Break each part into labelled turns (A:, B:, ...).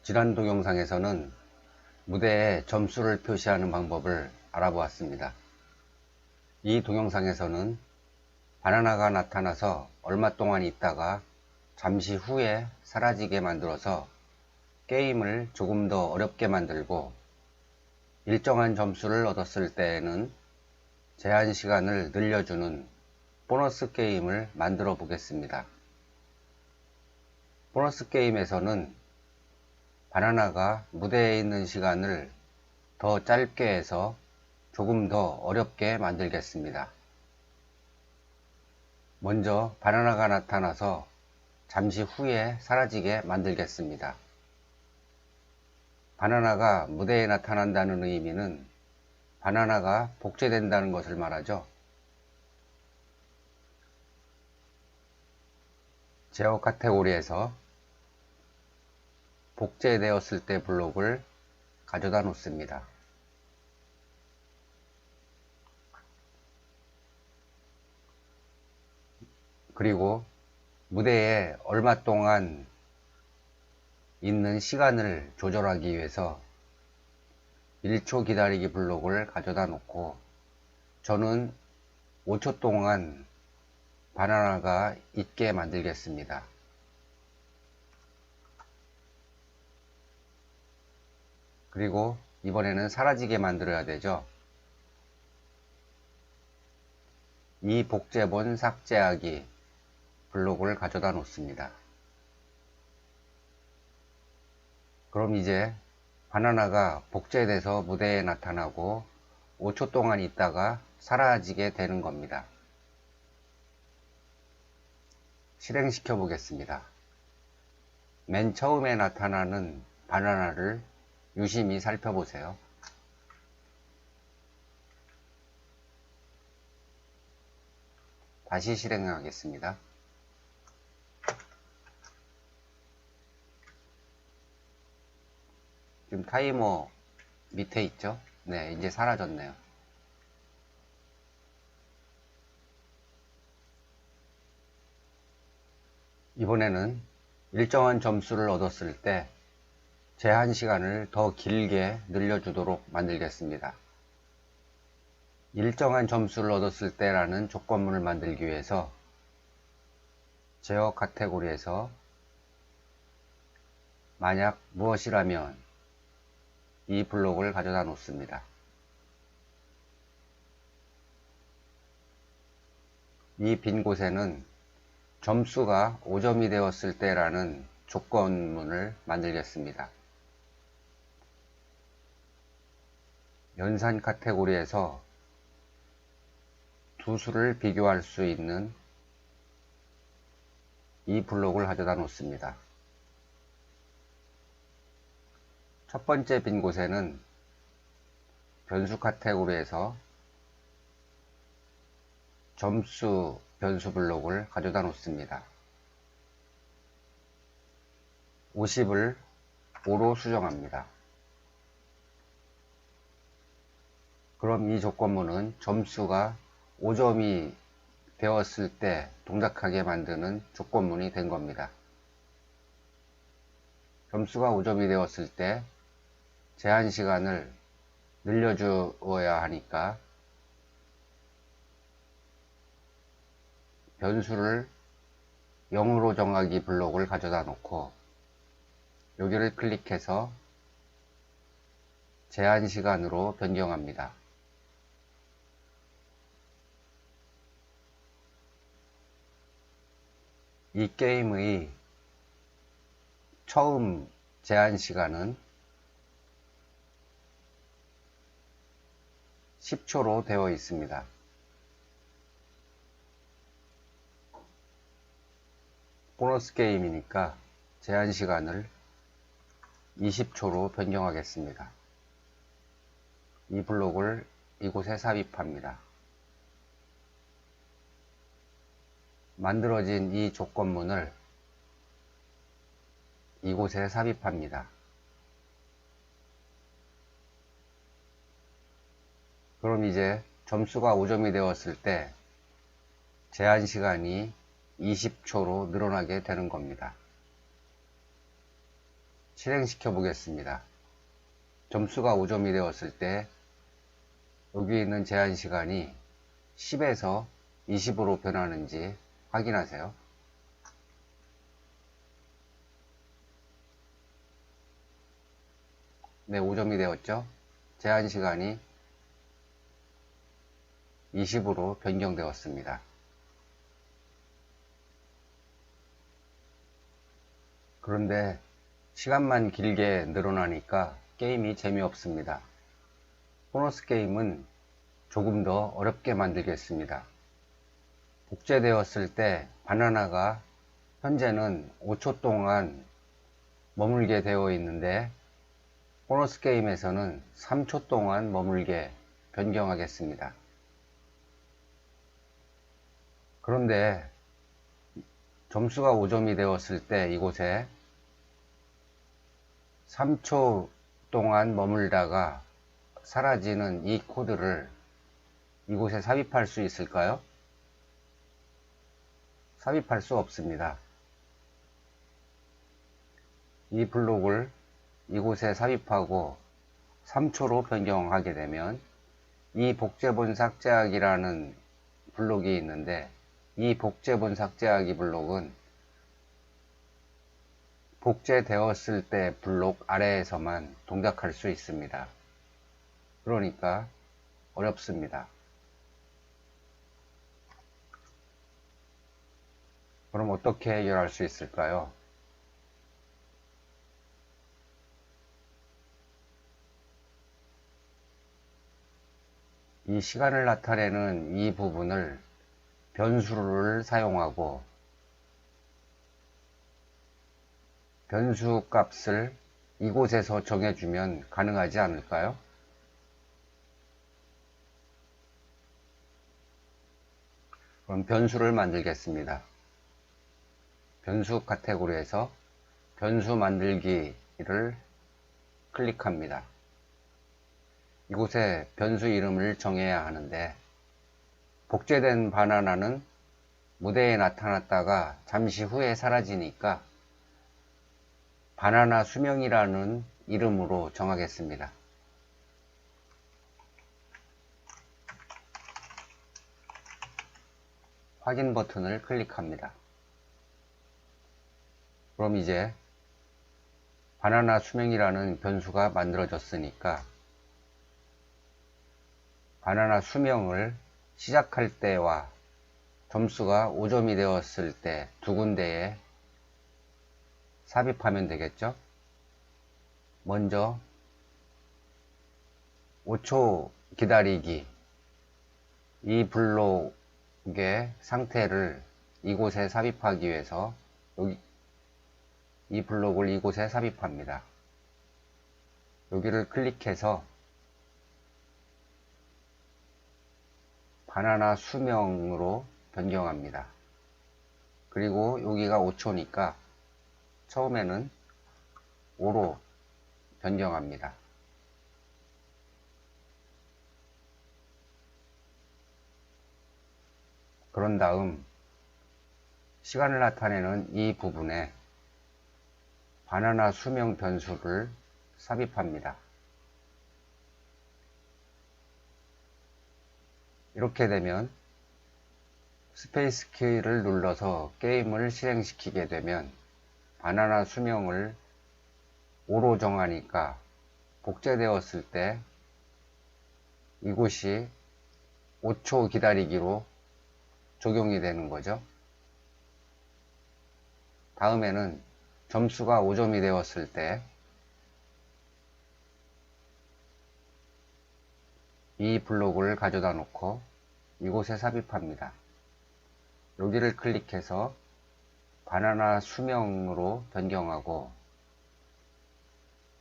A: 지난 동영상에서는 무대에 점수를 표시하는 방법을 알아보았습니다. 이 동영상에서는 바나나가 나타나서 얼마 동안 있다가 잠시 후에 사라지게 만들어서 게임을 조금 더 어렵게 만들고 일정한 점수를 얻었을 때에는 제한 시간을 늘려주는 보너스 게임을 만들어 보겠습니다. 보너스 게임에서는 바나나가 무대에 있는 시간을 더 짧게 해서 조금 더 어렵게 만들겠습니다. 먼저 바나나가 나타나서 잠시 후에 사라지게 만들겠습니다. 바나나가 무대에 나타난다는 의미는 바나나가 복제된다는 것을 말하죠. 제어 카테고리에서 복제되었을 때 블록을 가져다 놓습니다. 그리고 무대에 얼마 동안 있는 시간을 조절하기 위해서 1초 기다리기 블록을 가져다 놓고 저는 5초 동안 바나나가 있게 만들겠습니다. 그리고 이번에는 사라지게 만들어야 되죠. 이 복제본 삭제하기 블록을 가져다 놓습니다. 그럼 이제 바나나가 복제돼서 무대에 나타나고 5초 동안 있다가 사라지게 되는 겁니다. 실행시켜 보겠습니다. 맨 처음에 나타나는 바나나를 유심히 살펴보세요. 다시 실행하겠습니다. 지금 타이머 밑에 있죠? 네, 이제 사라졌네요. 이번에는 일정한 점수를 얻었을 때 제한 시간을 더 길게 늘려주도록 만들겠습니다. 일정한 점수를 얻었을 때라는 조건문을 만들기 위해서 제어 카테고리에서 만약 무엇이라면 이 블록을 가져다 놓습니다. 이 빈 곳에는 점수가 5점이 되었을 때라는 조건문을 만들겠습니다. 연산 카테고리에서 두 수를 비교할 수 있는 이 블록을 가져다 놓습니다. 첫 번째 빈 곳에는 변수 카테고리에서 점수 변수 블록을 가져다 놓습니다. 50을 5로 수정합니다. 그럼 이 조건문은 점수가 5점이 되었을 때 동작하게 만드는 조건문이 된 겁니다. 점수가 5점이 되었을 때 제한 시간을 늘려주어야 하니까 변수를 0으로 정하기 블록을 가져다 놓고 여기를 클릭해서 제한 시간으로 변경합니다. 이 게임의 처음 제한 시간은 10초로 되어 있습니다. 보너스 게임이니까 제한 시간을 20초로 변경하겠습니다. 이 블록을 이곳에 삽입합니다. 만들어진 이 조건문을 이곳에 삽입합니다. 그럼 이제 점수가 5점이 되었을 때 제한 시간이 20초로 늘어나게 되는 겁니다. 실행시켜 보겠습니다. 점수가 5점이 되었을 때 여기 있는 제한시간이 10에서 20으로 변하는지 확인하세요. 네, 5점이 되었죠. 제한시간이 20으로 변경되었습니다. 그런데 시간만 길게 늘어나니까 게임이 재미없습니다. 보너스 게임은 조금 더 어렵게 만들겠습니다. 복제되었을 때 바나나가 현재는 5초 동안 머물게 되어 있는데 보너스 게임에서는 3초 동안 머물게 변경하겠습니다. 그런데 점수가 5점이 되었을 때 이곳에 3초 동안 머물다가 사라지는 이 코드를 이곳에 삽입할 수 있을까요? 삽입할 수 없습니다. 이 블록을 이곳에 삽입하고 3초로 변경하게 되면 이 복제본 삭제하기라는 블록이 있는데 이 복제본 삭제하기 블록은 복제되었을 때 블록 아래에서만 동작할 수 있습니다. 그러니까 어렵습니다. 그럼 어떻게 해결할 수 있을까요? 이 시간을 나타내는 이 부분을 변수를 사용하고 변수 값을 이곳에서 정해주면 가능하지 않을까요? 그럼 변수를 만들겠습니다. 변수 카테고리에서 변수 만들기를 클릭합니다. 이곳에 변수 이름을 정해야 하는데 복제된 바나나는 무대에 나타났다가 잠시 후에 사라지니까 바나나 수명이라는 이름으로 정하겠습니다. 확인 버튼을 클릭합니다. 그럼 이제 바나나 수명이라는 변수가 만들어졌으니까 바나나 수명을 시작할 때와 점수가 5점이 되었을 때 두 군데에 삽입하면 되겠죠. 먼저 5초 기다리기 이 블록의 상태를 이곳에 삽입하기 위해서 이 블록을 이곳에 삽입합니다. 여기를 클릭해서 바나나 수명으로 변경합니다. 그리고 여기가 5초니까 처음에는 5로 변경합니다. 그런 다음 시간을 나타내는 이 부분에 바나나 수명 변수를 삽입합니다. 이렇게 되면 스페이스 키를 눌러서 게임을 실행시키게 되면 바나나 수명을 5로 정하니까 복제되었을 때 이곳이 5초 기다리기로 적용이 되는 거죠. 다음에는 점수가 5점이 되었을 때 이 블록을 가져다 놓고 이곳에 삽입합니다. 여기를 클릭해서 바나나 수명으로 변경하고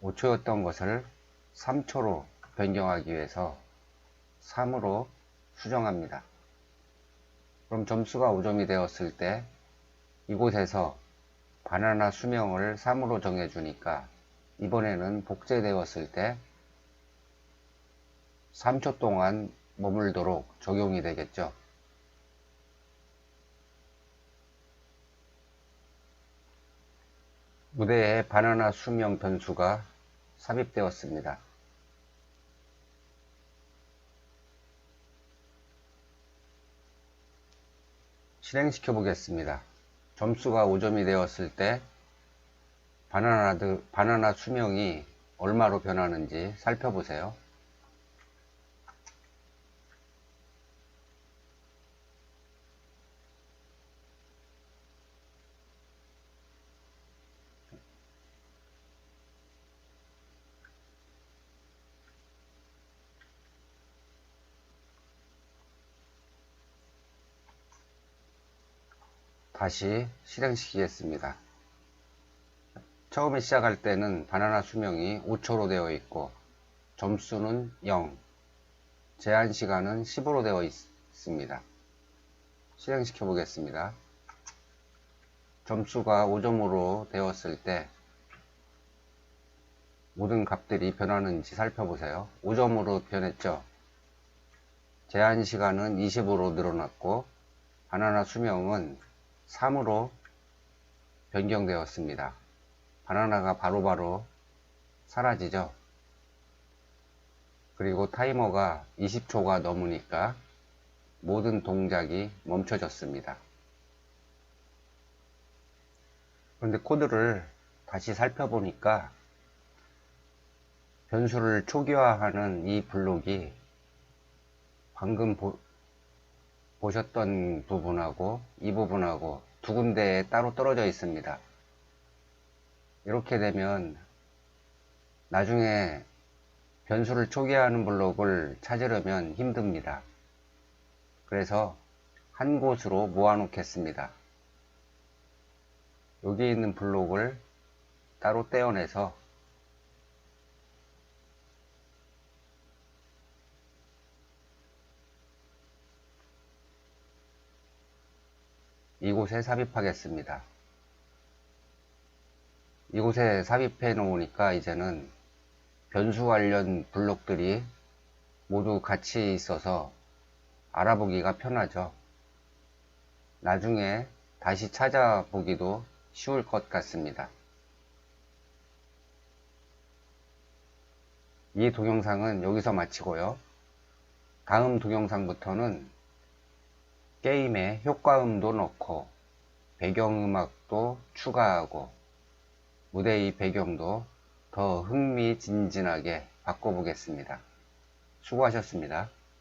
A: 5초였던 것을 3초로 변경하기 위해서 3으로 수정합니다. 그럼 점수가 5점이 되었을 때 이곳에서 바나나 수명을 3으로 정해주니까 이번에는 복제되었을 때 3초 동안 머물도록 적용이 되겠죠. 무대에 바나나 수명 변수가 삽입되었습니다. 실행시켜 보겠습니다. 점수가 5점이 되었을 때 바나나 수명이 얼마로 변하는지 살펴보세요. 다시 실행시키겠습니다. 처음에 시작할 때는 바나나 수명이 5초로 되어 있고 점수는 0, 제한 시간은 10으로 되어 있습니다. 실행시켜 보겠습니다. 점수가 5점으로 되었을 때 모든 값들이 변하는지 살펴보세요. 5점으로 변했죠. 제한 시간은 20으로 늘어났고 바나나 수명은 3으로 변경되었습니다. 바나나가 바로바로 사라지죠. 그리고 타이머가 20초가 넘으니까 모든 동작이 멈춰졌습니다. 그런데 코드를 다시 살펴보니까 변수를 초기화하는 이 블록이 방금 보셨던 부분하고 이 부분하고 두 군데에 따로 떨어져 있습니다. 이렇게 되면 나중에 변수를 초기화하는 블록을 찾으려면 힘듭니다. 그래서 한 곳으로 모아 놓겠습니다. 여기 있는 블록을 따로 떼어내서 이곳에 삽입하겠습니다. 이곳에 삽입해 놓으니까 이제는 변수 관련 블록들이 모두 같이 있어서 알아보기가 편하죠. 나중에 다시 찾아보기도 쉬울 것 같습니다. 이 동영상은 여기서 마치고요. 다음 동영상부터는 게임에 효과음도 넣고 배경음악도 추가하고 무대의 배경도 더 흥미진진하게 바꿔보겠습니다. 수고하셨습니다.